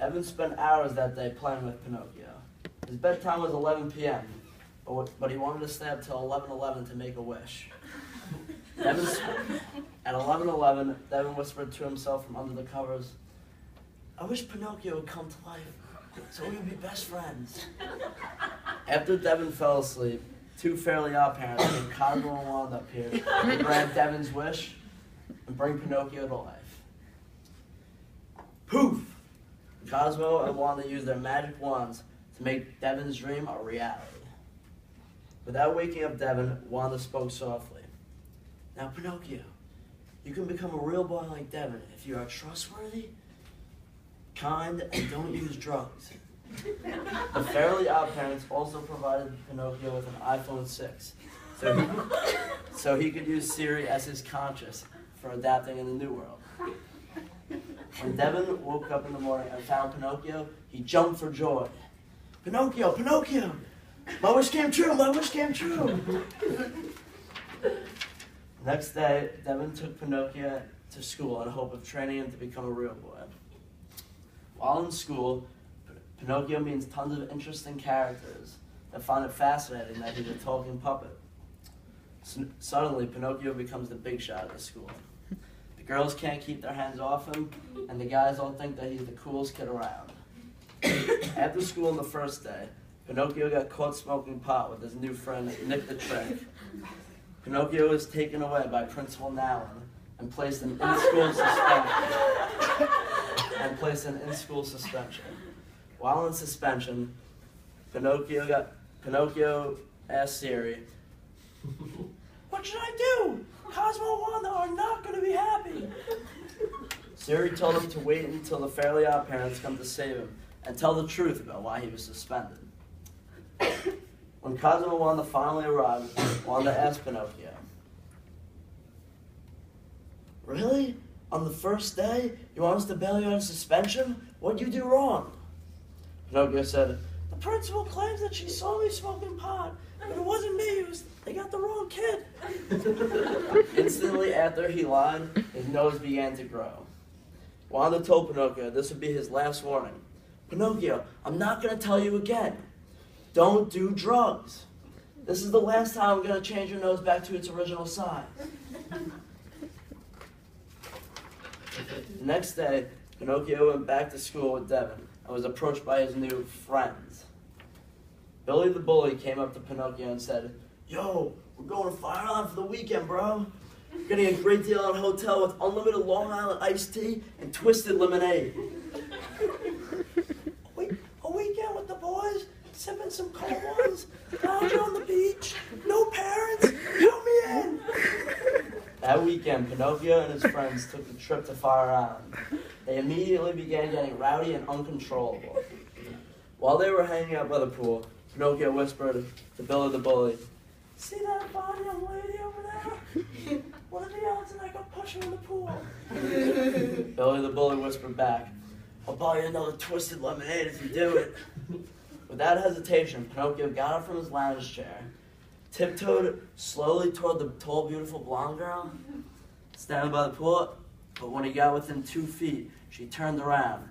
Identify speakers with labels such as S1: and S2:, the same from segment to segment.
S1: Devin spent hours that day playing with Pinocchio. His bedtime was 11 p.m., but he wanted to stay up till 11:11 to make a wish. At 11:11, Devin whispered to himself from under the covers, "I wish Pinocchio would come to life, so we would be best friends." After Devin fell asleep, two Fairly Odd Parents named Cosmo and Wanda appeared to grant Devin's wish and bring Pinocchio to life. Poof! Cosmo and Wanda used their magic wands to make Devin's dream a reality. Without waking up Devin, Wanda spoke softly. "Now, Pinocchio, you can become a real boy like Devin if you are trustworthy, kind, and don't use drugs." The Fairly Odd Parents also provided Pinocchio with an iPhone 6, so he could use Siri as his conscience for adapting in the new world. When Devin woke up in the morning and found Pinocchio, he jumped for joy. "Pinocchio, Pinocchio! My wish came true, my wish came true!" Next day, Devin took Pinocchio to school in hope of training him to become a real boy. While in school, Pinocchio meets tons of interesting characters that find it fascinating that he's a talking puppet. Suddenly, Pinocchio becomes the big shot at the school. The girls can't keep their hands off him, and the guys all think that he's the coolest kid around. After school on the first day, Pinocchio got caught smoking pot with his new friend Nick the Trick. Pinocchio was taken away by Principal Nowlin and placed in in-school suspension. While in suspension, Pinocchio asked Siri, "What should I do? Cosmo and Wanda are not going to be happy." Siri told him to wait until the Fairly Odd Parents come to save him and tell the truth about why he was suspended. When Cosmo and Wanda finally arrived, Wanda asked Pinocchio, "Really? On the first day, you want us to bail you out of suspension? What'd you do wrong?" Pinocchio said, "The principal claims that she saw me smoking pot, but it wasn't me, they got the wrong kid." Instantly after he lied, his nose began to grow. Wanda told Pinocchio this would be his last warning. "Pinocchio, I'm not going to tell you again. Don't do drugs. This is the last time I'm going to change your nose back to its original size." The next day, Pinocchio went back to school with Devin and was approached by his new friends. Billy the Bully came up to Pinocchio and said, "Yo, we're going to Fire Island for the weekend, bro. We're getting a great deal on a hotel with unlimited Long Island iced tea and twisted lemonade." A weekend with the boys, sipping some cold ones, lounging on the beach, no parents, count me in. That weekend, Pinocchio and his friends took the trip to Fire Island. They immediately began getting rowdy and uncontrollable. While they were hanging out by the pool, Pinocchio whispered to Billy the Bully, "See that fine young lady over there? What are the odds that I could push her in the pool?" Billy the Bully whispered back, "I'll buy you another twisted lemonade if you do it." Without hesitation, Pinocchio got up from his lounge chair, tiptoed slowly toward the tall, beautiful blonde girl standing by the pool, but when he got within 2 feet, she turned around,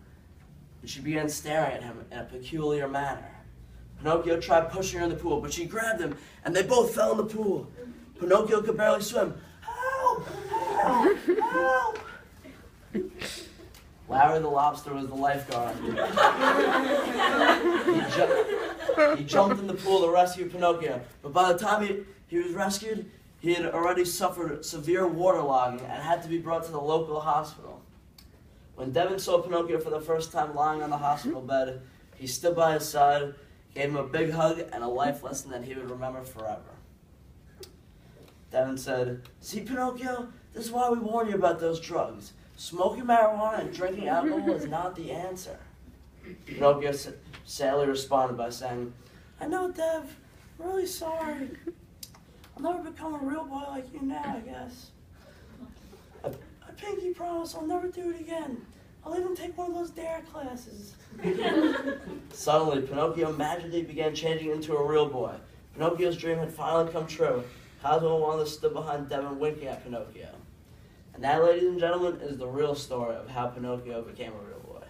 S1: and she began staring at him in a peculiar manner. Pinocchio tried pushing her in the pool, but she grabbed him, and they both fell in the pool. Pinocchio could barely swim. "Help! Help! Help!" Larry the Lobster was the lifeguard. He jumped in the pool to rescue Pinocchio, but by the time he was rescued, he had already suffered severe waterlogging and had to be brought to the local hospital. When Devin saw Pinocchio for the first time lying on the hospital bed, he stood by his side, gave him a big hug and a life lesson that he would remember forever. Devin said, "See, Pinocchio, this is why we warn you about those drugs. Smoking marijuana and drinking alcohol is not the answer." Pinocchio sadly responded by saying, "I know, Dev. I'm really sorry. I'll never become a real boy like you now, I guess. I pinky promise I'll never do it again. I'll even take one of those dare classes." Suddenly, Pinocchio magically began changing into a real boy. Pinocchio's dream had finally come true. Cosmo and Wanda stood behind Devin winking at Pinocchio. And that, ladies and gentlemen, is the real story of how Pinocchio became a real boy.